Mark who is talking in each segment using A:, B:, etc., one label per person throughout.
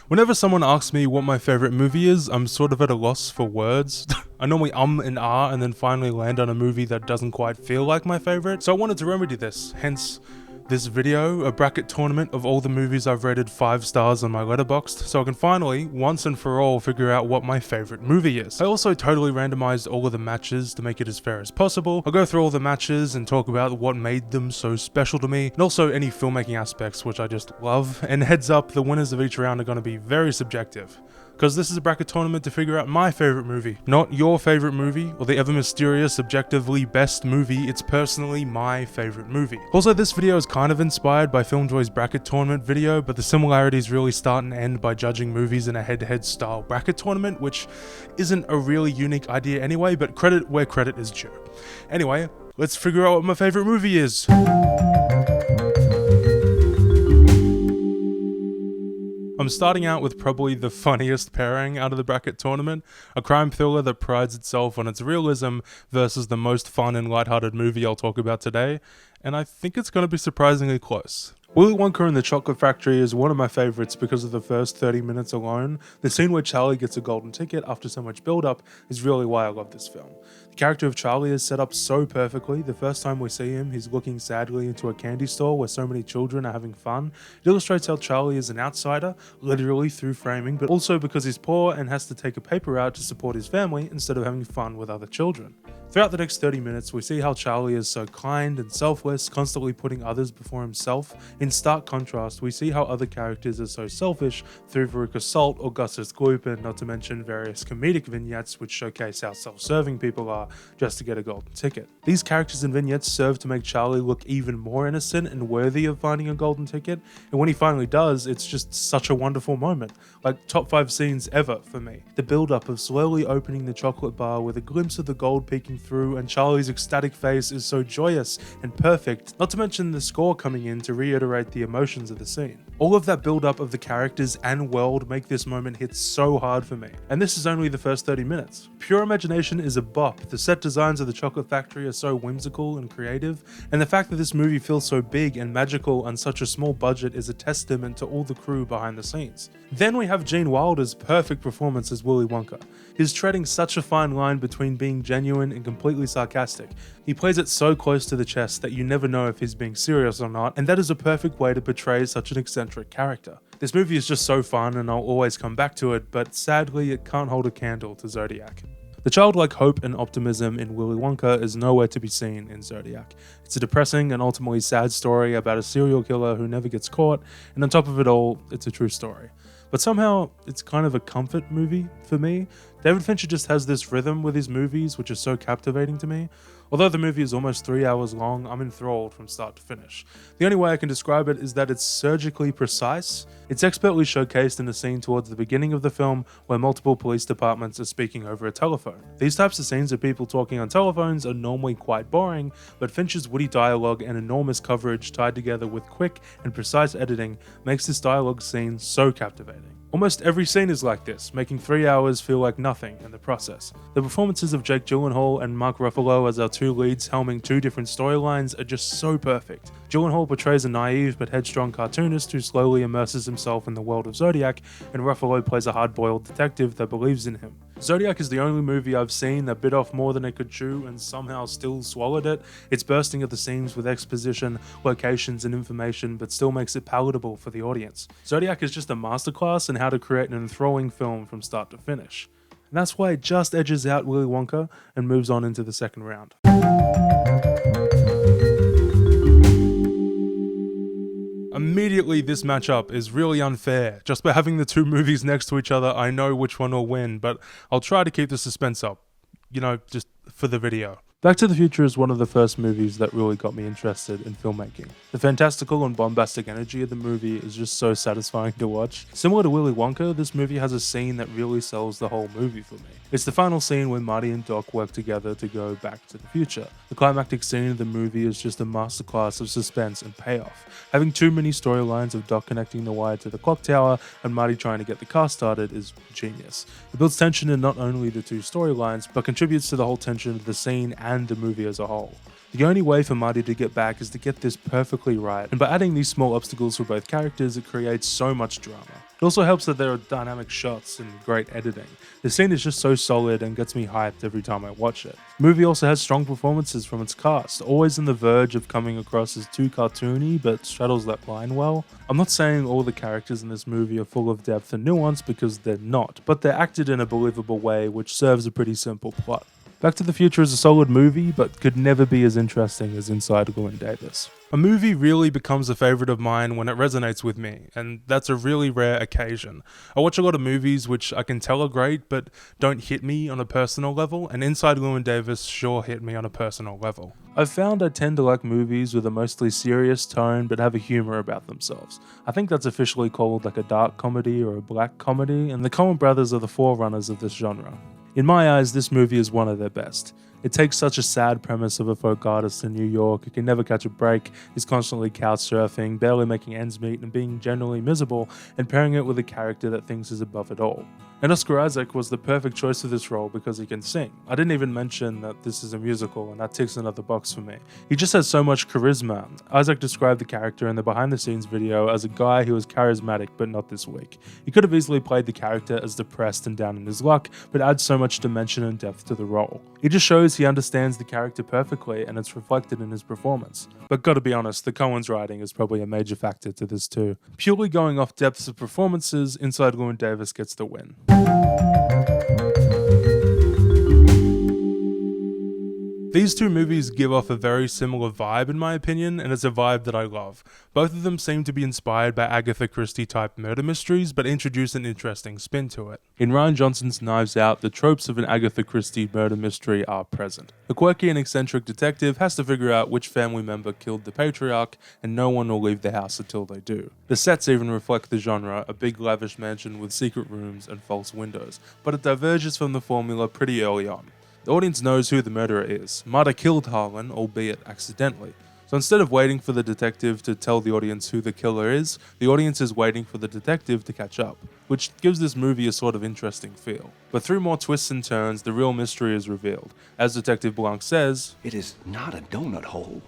A: Whenever someone asks me what my favorite movie is, I'm sort of at a loss for words. I normally and ah and then finally land on a movie that doesn't quite feel like my favorite, so I wanted to remedy this, hence this video, a bracket tournament of all the movies I've rated 5 stars on my Letterboxd, so I can finally, once and for all, figure out what my favorite movie is. I also totally randomized all of the matches to make it as fair as possible. I'll go through all the matches and talk about what made them so special to me, and also any filmmaking aspects which I just love, and heads up, the winners of each round are going to be very subjective. Because this is a bracket tournament to figure out my favorite movie, not your favorite movie, or the ever mysterious, objectively best movie. It's personally my favorite movie. Also, this video is kind of inspired by FilmJoy's bracket tournament video, but the similarities really start and end by judging movies in a head-to-head style bracket tournament, which isn't a really unique idea anyway, but credit where credit is due. Anyway, let's figure out what my favorite movie is. I'm starting out with probably the funniest pairing out of the bracket tournament, a crime thriller that prides itself on its realism versus the most fun and lighthearted movie I'll talk about today, and I think it's going to be surprisingly close. Willy Wonka and the Chocolate Factory is one of my favourites because of the first 30 minutes alone. The scene where Charlie gets a golden ticket after so much build-up is really why I love this film. The character of Charlie is set up so perfectly. The first time we see him, he's looking sadly into a candy store where so many children are having fun. It illustrates how Charlie is an outsider, literally through framing, but also because he's poor and has to take a paper route to support his family instead of having fun with other children. Throughout the next 30 minutes, we see how Charlie is so kind and selfless, constantly putting others before himself. In stark contrast, we see how other characters are so selfish through Veruca Salt or Gus's Gloop, and not to mention various comedic vignettes which showcase how self-serving people are just to get a golden ticket. These characters and vignettes serve to make Charlie look even more innocent and worthy of finding a golden ticket, and when he finally does, it's just such a wonderful moment. Like top 5 scenes ever for me. The build-up of slowly opening the chocolate bar with a glimpse of the gold peeking through, and Charlie's ecstatic face is so joyous and perfect, not to mention the score coming in to reiterate the emotions of the scene. All of that build-up of the characters and world make this moment hit so hard for me, and this is only the first 30 minutes. Pure imagination is a bop, the set designs of the Chocolate Factory are so whimsical and creative, and the fact that this movie feels so big and magical on such a small budget is a testament to all the crew behind the scenes. Then we have Gene Wilder's perfect performance as Willy Wonka. He's treading such a fine line between being genuine and completely sarcastic. He plays it so close to the chest that you never know if he's being serious or not, and that is a perfect way to portray such an eccentric character. This movie is just so fun and I'll always come back to it, but sadly it can't hold a candle to Zodiac. The childlike hope and optimism in Willy Wonka is nowhere to be seen in Zodiac. It's a depressing and ultimately sad story about a serial killer who never gets caught, and on top of it all, it's a true story. But somehow, it's kind of a comfort movie for me. David Fincher just has this rhythm with his movies which is so captivating to me. Although the movie is almost 3 hours long, I'm enthralled from start to finish. The only way I can describe it is that it's surgically precise. It's expertly showcased in a scene towards the beginning of the film where multiple police departments are speaking over a telephone. These types of scenes of people talking on telephones are normally quite boring, but Fincher's witty dialogue and enormous coverage tied together with quick and precise editing makes this dialogue scene so captivating. Almost every scene is like this, making 3 hours feel like nothing in the process. The performances of Jake Gyllenhaal and Mark Ruffalo as our two leads helming two different storylines are just so perfect. Gyllenhaal portrays a naive but headstrong cartoonist who slowly immerses himself in the world of Zodiac, and Ruffalo plays a hard-boiled detective that believes in him. Zodiac is the only movie I've seen that bit off more than it could chew and somehow still swallowed it. It's bursting at the seams with exposition, locations and information, but still makes it palatable for the audience. Zodiac is just a masterclass in how to create an enthralling film from start to finish. And that's why it just edges out Willy Wonka and moves on into the second round. Immediately, this matchup is really unfair. Just by having the two movies next to each other, I know which one will win, but I'll try to keep the suspense up. You know, just for the video. Back to the Future is one of the first movies that really got me interested in filmmaking. The fantastical and bombastic energy of the movie is just so satisfying to watch. Similar to Willy Wonka, this movie has a scene that really sells the whole movie for me. It's the final scene where Marty and Doc work together to go back to the future. The climactic scene of the movie is just a masterclass of suspense and payoff. Having too many storylines of Doc connecting the wire to the clock tower and Marty trying to get the car started is genius. It builds tension in not only the two storylines, but contributes to the whole tension of the scene and the movie as a whole. The only way for Marty to get back is to get this perfectly right, and by adding these small obstacles for both characters, it creates so much drama. It also helps that there are dynamic shots and great editing. The scene is just so solid and gets me hyped every time I watch it. The movie also has strong performances from its cast, always on the verge of coming across as too cartoony, but straddles that line well. I'm not saying all the characters in this movie are full of depth and nuance, because they're not, but they're acted in a believable way which serves a pretty simple plot. Back to the Future is a solid movie, but could never be as interesting as Inside Llewyn Davis. A movie really becomes a favourite of mine when it resonates with me, and that's a really rare occasion. I watch a lot of movies which I can tell are great, but don't hit me on a personal level, and Inside Llewyn Davis sure hit me on a personal level. I've found I tend to like movies with a mostly serious tone but have a humour about themselves. I think that's officially called like a dark comedy or a black comedy, and the Coen brothers are the forerunners of this genre. In my eyes, this movie is one of their best. It takes such a sad premise of a folk artist in New York who can never catch a break, is constantly couch surfing, barely making ends meet, and being generally miserable, and pairing it with a character that thinks is above it all. And Oscar Isaac was the perfect choice for this role because he can sing. I didn't even mention that this is a musical, and that ticks another box for me. He just has so much charisma. Isaac described the character in the behind the scenes video as a guy who was charismatic but not this weak. He could have easily played the character as depressed and down in his luck, but adds so much dimension and depth to the role. He just shows he understands the character perfectly, and it's reflected in his performance. But gotta be honest, the Coen's writing is probably a major factor to this too. Purely going off depths of performances, Inside Llewyn Davis gets the win. These two movies give off a very similar vibe in my opinion, and it's a vibe that I love. Both of them seem to be inspired by Agatha Christie type murder mysteries, but introduce an interesting spin to it. In Rian Johnson's Knives Out, the tropes of an Agatha Christie murder mystery are present. A quirky and eccentric detective has to figure out which family member killed the patriarch, and no one will leave the house until they do. The sets even reflect the genre, a big lavish mansion with secret rooms and false windows, but it diverges from the formula pretty early on. The audience knows who the murderer is. Might have killed Harlan, albeit accidentally. So instead of waiting for the detective to tell the audience who the killer is, the audience is waiting for the detective to catch up, which gives this movie a sort of interesting feel. But through more twists and turns, the real mystery is revealed. As Detective Blanc says,
B: "It is not a donut hole,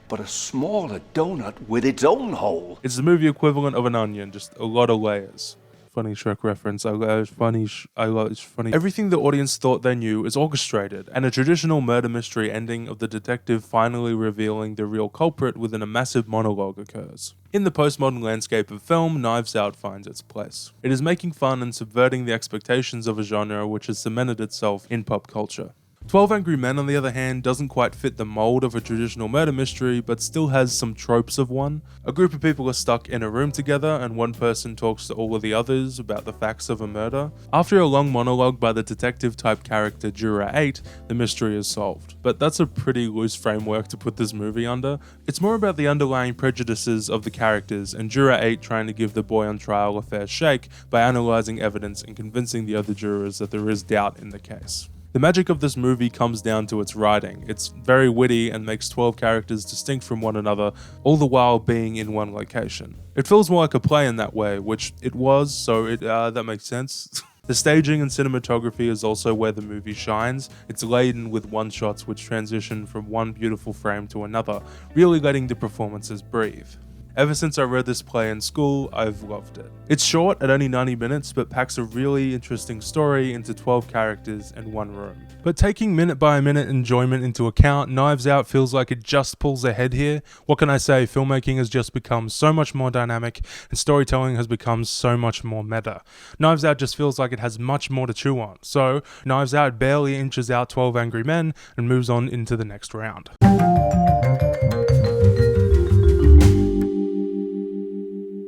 B: but a smaller donut with its own hole."
A: It's the movie equivalent of an onion, just a lot of layers. Funny Shrek reference. Funny. Everything the audience thought they knew is orchestrated, and a traditional murder mystery ending of the detective finally revealing the real culprit within a massive monologue occurs. In the postmodern landscape of film, Knives Out finds its place. It is making fun and subverting the expectations of a genre which has cemented itself in pop culture. 12 Angry Men, on the other hand, doesn't quite fit the mold of a traditional murder mystery, but still has some tropes of one. A group of people are stuck in a room together, and one person talks to all of the others about the facts of a murder. After a long monologue by the detective-type character Juror 8, the mystery is solved. But that's a pretty loose framework to put this movie under. It's more about the underlying prejudices of the characters, and Juror 8 trying to give the boy on trial a fair shake by analysing evidence and convincing the other jurors that there is doubt in the case. The magic of this movie comes down to its writing. It's very witty and makes 12 characters distinct from one another, all the while being in one location. It feels more like a play in that way, which it was, so that makes sense. The staging and cinematography is also where the movie shines. It's laden with one-shots which transition from one beautiful frame to another, really letting the performances breathe. Ever since I read this play in school, I've loved it. It's short at only 90 minutes, but packs a really interesting story into 12 characters in one room. But taking minute by minute enjoyment into account, Knives Out feels like it just pulls ahead here. What can I say? Filmmaking has just become so much more dynamic, and storytelling has become so much more meta. Knives Out just feels like it has much more to chew on. So, Knives Out barely inches out 12 Angry Men and moves on into the next round.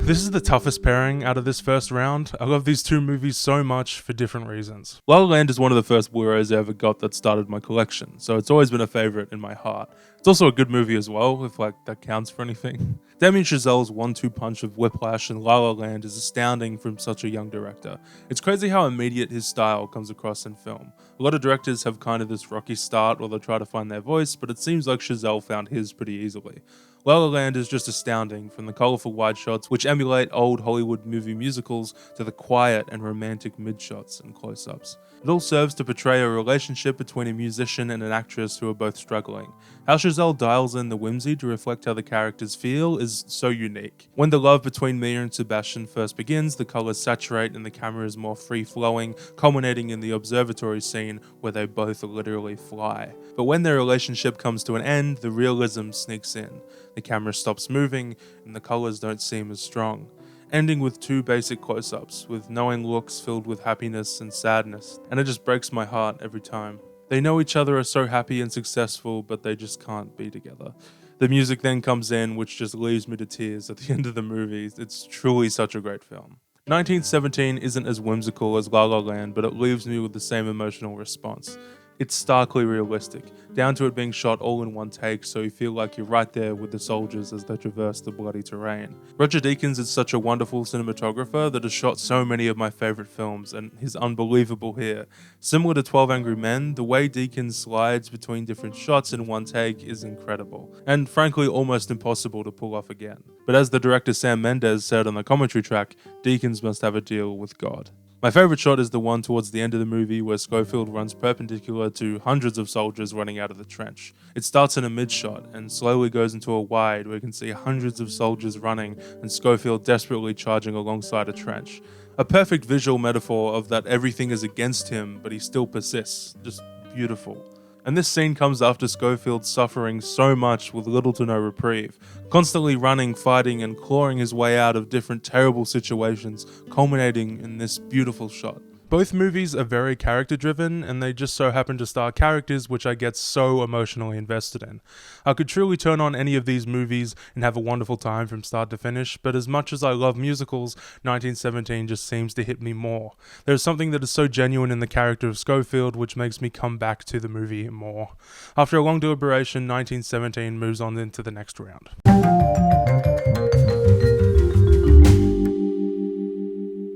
A: This is the toughest pairing out of this first round. I love these two movies so much for different reasons. La La Land is one of the first Blu-rays I ever got that started my collection, so it's always been a favorite in my heart. It's also a good movie as well, if that counts for anything. Damien Chazelle's 1-2 punch of Whiplash and La La Land is astounding from such a young director. It's crazy how immediate his style comes across in film. A lot of directors have kind of this rocky start while they try to find their voice, but it seems like Chazelle found his pretty easily. La La Land is just astounding, from the colourful wide shots which emulate old Hollywood movie musicals to the quiet and romantic mid-shots and close-ups. It all serves to portray a relationship between a musician and an actress who are both struggling. How Chazelle Chazelle dials in the whimsy to reflect how the characters feel is so unique. When the love between Mia and Sebastian first begins, the colours saturate and the camera is more free-flowing, culminating in the observatory scene where they both literally fly. But when their relationship comes to an end, the realism sneaks in. The camera stops moving and the colours don't seem as strong. Ending with 2 basic close-ups, with knowing looks filled with happiness and sadness, and it just breaks my heart every time. They know each other are so happy and successful, but they just can't be together. The music then comes in, which just leaves me to tears at the end of the movie. It's truly such a great film. 1917 isn't as whimsical as La La Land, but it leaves me with the same emotional response. It's starkly realistic, down to it being shot all in one take, so you feel like you're right there with the soldiers as they traverse the bloody terrain. Roger Deakins is such a wonderful cinematographer that has shot so many of my favourite films, and he's unbelievable here. Similar to 12 Angry Men, the way Deakins slides between different shots in one take is incredible, and frankly almost impossible to pull off again. But as the director Sam Mendes said on the commentary track, Deakins must have a deal with God. My favourite shot is the one towards the end of the movie where Schofield runs perpendicular to hundreds of soldiers running out of the trench. It starts in a mid shot and slowly goes into a wide where you can see hundreds of soldiers running and Schofield desperately charging alongside a trench. A perfect visual metaphor of that everything is against him but he still persists. Just beautiful. And this scene comes after Schofield suffering so much with little to no reprieve, constantly running, fighting, and clawing his way out of different terrible situations, culminating in this beautiful shot. Both movies are very character driven and they just so happen to star characters which I get so emotionally invested in. I could truly turn on any of these movies and have a wonderful time from start to finish, but as much as I love musicals, 1917 just seems to hit me more. There's something that is so genuine in the character of Schofield which makes me come back to the movie more. After a long deliberation, 1917 moves on into the next round.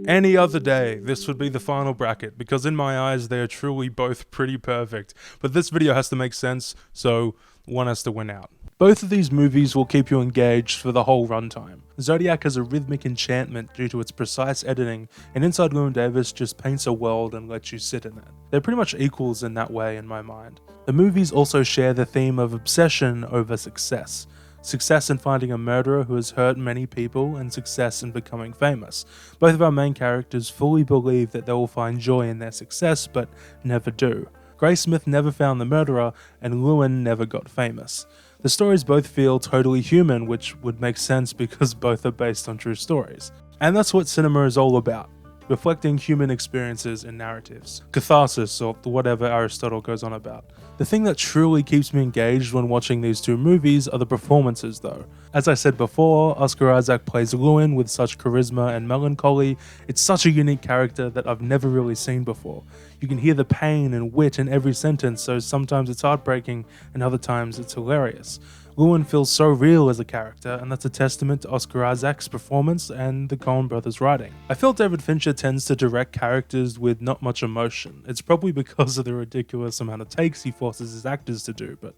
A: Any other day, this would be the final bracket, because in my eyes they are truly both pretty perfect, but this video has to make sense, so one has to win out. Both of these movies will keep you engaged for the whole runtime. Zodiac has a rhythmic enchantment due to its precise editing, and Inside Llewyn Davis just paints a world and lets you sit in it. They're pretty much equals in that way in my mind. The movies also share the theme of obsession over success. Success in finding a murderer who has hurt many people, and success in becoming famous. Both of our main characters fully believe that they will find joy in their success, but never do. Graysmith never found the murderer, and Llewyn never got famous. The stories both feel totally human, which would make sense because both are based on true stories. And that's what cinema is all about. Reflecting human experiences in narratives. Catharsis, or whatever Aristotle goes on about. The thing that truly keeps me engaged when watching these two movies are the performances though. As I said before, Oscar Isaac plays Llewyn with such charisma and melancholy. It's such a unique character that I've never really seen before. You can hear the pain and wit in every sentence, so sometimes it's heartbreaking and other times it's hilarious. Llewyn feels so real as a character, and that's a testament to Oscar Isaac's performance and the Coen brothers' writing. I feel David Fincher tends to direct characters with not much emotion. It's probably because of the ridiculous amount of takes he forces his actors to do, but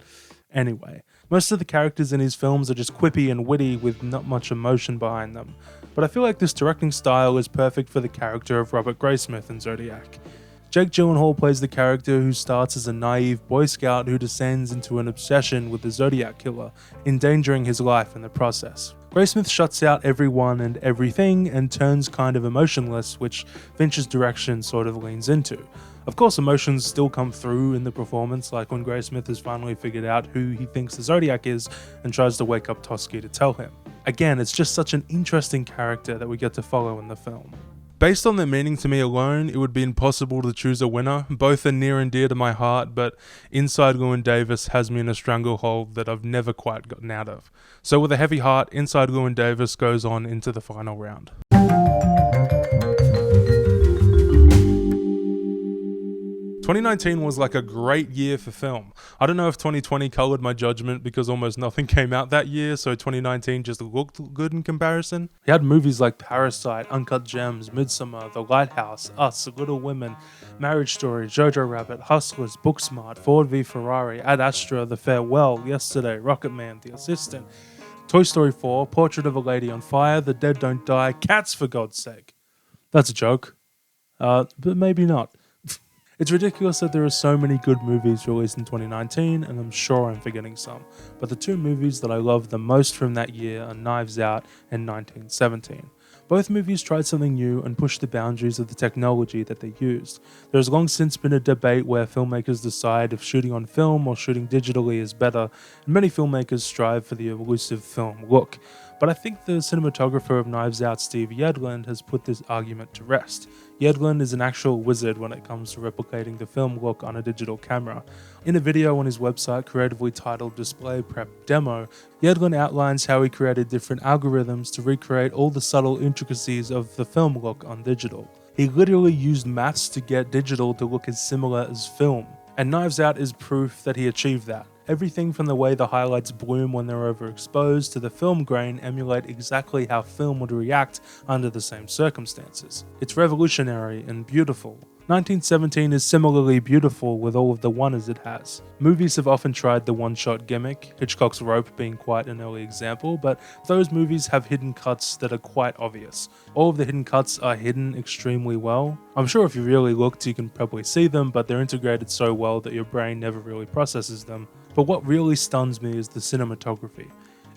A: anyway. Most of the characters in his films are just quippy and witty with not much emotion behind them, but I feel like this directing style is perfect for the character of Robert Graysmith in Zodiac. Jake Gyllenhaal plays the character who starts as a naive Boy Scout who descends into an obsession with the Zodiac killer, endangering his life in the process. Graysmith shuts out everyone and everything and turns kind of emotionless, which Fincher's direction sort of leans into. Of course, emotions still come through in the performance, like when Graysmith has finally figured out who he thinks the Zodiac is and tries to wake up Toschi to tell him. Again, it's just such an interesting character that we get to follow in the film. Based on their meaning to me alone, it would be impossible to choose a winner. Both are near and dear to my heart, but Inside Llewyn Davis has me in a stranglehold that I've never quite gotten out of. So with a heavy heart, Inside Llewyn Davis goes on into the final round. 2019 was like a great year for film. I don't know if 2020 colored my judgment because almost nothing came out that year, so 2019 just looked good in comparison. We had movies like Parasite, Uncut Gems, Midsommar, The Lighthouse, Us, Little Women, Marriage Story, Jojo Rabbit, Hustlers, Booksmart, Ford v Ferrari, Ad Astra, The Farewell, Yesterday, Rocketman, The Assistant, Toy Story 4, Portrait of a Lady on Fire, The Dead Don't Die, Cats for God's sake. That's a joke. But maybe not. It's ridiculous that there are so many good movies released in 2019, and I'm sure I'm forgetting some, but the two movies that I love the most from that year are Knives Out and 1917. Both movies tried something new and pushed the boundaries of the technology that they used. There has long since been a debate where filmmakers decide if shooting on film or shooting digitally is better, and many filmmakers strive for the elusive film look. But I think the cinematographer of Knives Out, Steve Yedlin, has put this argument to rest. Yedlin is an actual wizard when it comes to replicating the film look on a digital camera. In a video on his website creatively titled Display Prep Demo, Yedlin outlines how he created different algorithms to recreate all the subtle intricacies of the film look on digital. He literally used maths to get digital to look as similar as film. And Knives Out is proof that he achieved that. Everything from the way the highlights bloom when they're overexposed to the film grain emulate exactly how film would react under the same circumstances. It's revolutionary and beautiful. 1917 is similarly beautiful with all of the wonders it has. Movies have often tried the one-shot gimmick, Hitchcock's Rope being quite an early example, but those movies have hidden cuts that are quite obvious. All of the hidden cuts are hidden extremely well. I'm sure if you really looked you can probably see them, but they're integrated so well that your brain never really processes them. But what really stuns me is the cinematography.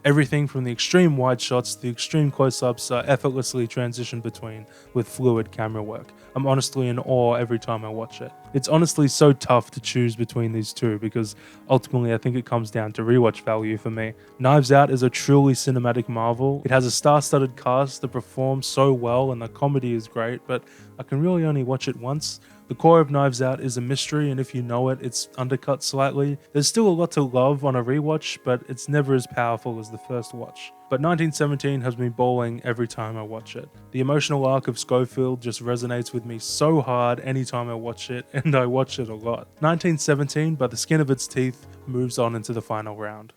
A: Everything from the extreme wide shots to the extreme close-ups are effortlessly transitioned between with fluid camera work. I'm honestly in awe every time I watch it. It's honestly so tough to choose between these two because ultimately I think it comes down to rewatch value for me. Knives Out is a truly cinematic marvel. It has a star-studded cast that performs so well and the comedy is great, but I can really only watch it once. The core of Knives Out is a mystery, and if you know it, it's undercut slightly. There's still a lot to love on a rewatch, but it's never as powerful as the first watch. But 1917 has me bawling every time I watch it. The emotional arc of Schofield just resonates with me so hard anytime I watch it, and I watch it a lot. 1917, by the skin of its teeth, moves on into the final round.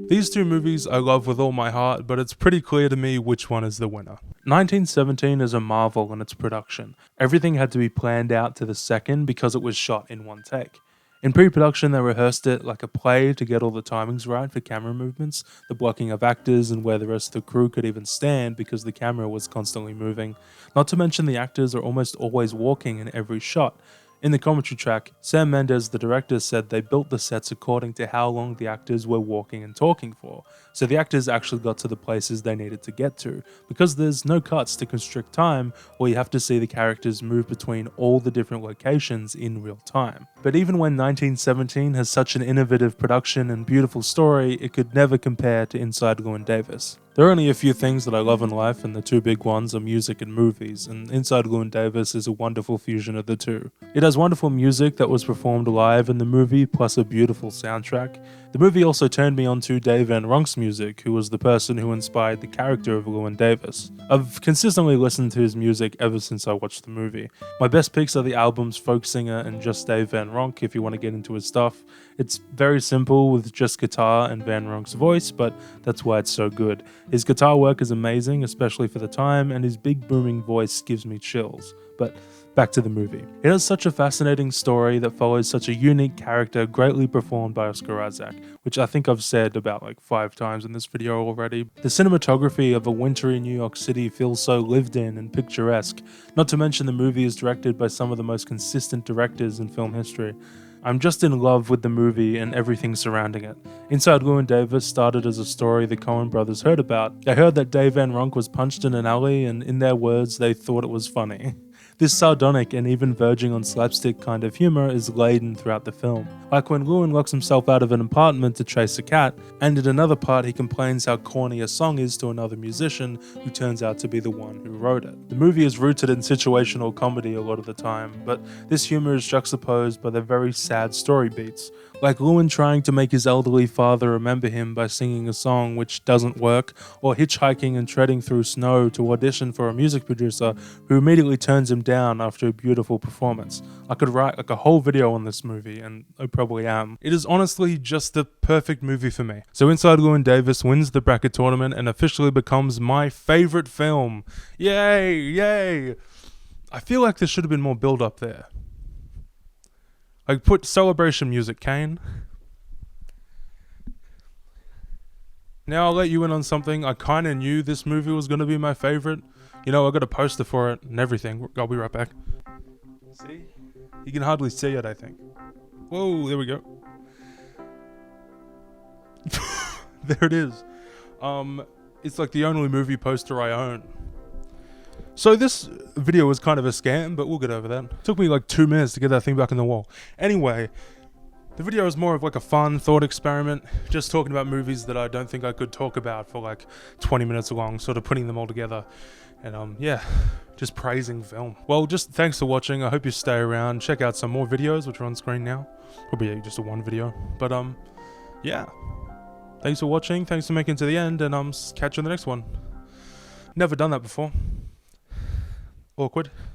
A: These two movies I love with all my heart, but it's pretty clear to me which one is the winner. 1917 is a marvel in its production. Everything had to be planned out to the second because it was shot in one take. In pre-production they rehearsed it like a play to get all the timings right for camera movements, the blocking of actors and where the rest of the crew could even stand because the camera was constantly moving. Not to mention the actors are almost always walking in every shot. In the commentary track, Sam Mendes, the director, said they built the sets according to how long the actors were walking and talking for, so the actors actually got to the places they needed to get to, because there's no cuts to constrict time, or you have to see the characters move between all the different locations in real time. But even when 1917 has such an innovative production and beautiful story, it could never compare to Inside Llewyn Davis. There are only a few things that I love in life, and the two big ones are music and movies, and Inside Llewyn Davis is a wonderful fusion of the two. It has wonderful music that was performed live in the movie, plus a beautiful soundtrack. The movie also turned me on to Dave Van Ronk's music, who was the person who inspired the character of Llewyn Davis. I've consistently listened to his music ever since I watched the movie. My best picks are the albums Folk Singer and Just Dave Van Ronk if you want to get into his stuff. It's very simple with just guitar and Van Ronk's voice, but that's why it's so good. His guitar work is amazing, especially for the time, and his big booming voice gives me chills. But back to the movie. It has such a fascinating story that follows such a unique character greatly performed by Oscar Isaac, which I think I've said about like 5 times in this video already. The cinematography of a wintry New York City feels so lived in and picturesque, not to mention the movie is directed by some of the most consistent directors in film history. I'm just in love with the movie and everything surrounding it. Inside Llewyn Davis started as a story the Coen brothers heard about. They heard that Dave Van Ronk was punched in an alley, and in their words, they thought it was funny. This sardonic and even verging on slapstick kind of humor is laden throughout the film. Like when Llewyn locks himself out of an apartment to chase a cat, and in another part he complains how corny a song is to another musician who turns out to be the one who wrote it. The movie is rooted in situational comedy a lot of the time, but this humor is juxtaposed by the very sad story beats. Like Llewyn trying to make his elderly father remember him by singing a song which doesn't work, or hitchhiking and treading through snow to audition for a music producer who immediately turns him down after a beautiful performance. I could write like a whole video on this movie, and I probably am. It is honestly just the perfect movie for me. So Inside Llewyn Davis wins the bracket tournament and officially becomes my favorite film. Yay, yay! I feel like there should have been more build up there. Like, put celebration music, Kane. Now I'll let you in on something. I kinda knew this movie was gonna be my favorite. You know, I got a poster for it and everything. I'll be right back. See? You can hardly see it, I think. Whoa, there we go. There it is. It's like the only movie poster I own. So this video was kind of a scam, but we'll get over that. It took me like 2 minutes to get that thing back in the wall. Anyway, the video is more of like a fun thought experiment, just talking about movies that I don't think I could talk about for like 20 minutes long, sort of putting them all together. And yeah, just praising film. Well, just thanks for watching. I hope you stay around. Check out some more videos, which are on screen now. Probably just a one video. But yeah. Thanks for watching. Thanks for making it to the end, and catch you in the next one. Never done that before. Awkward.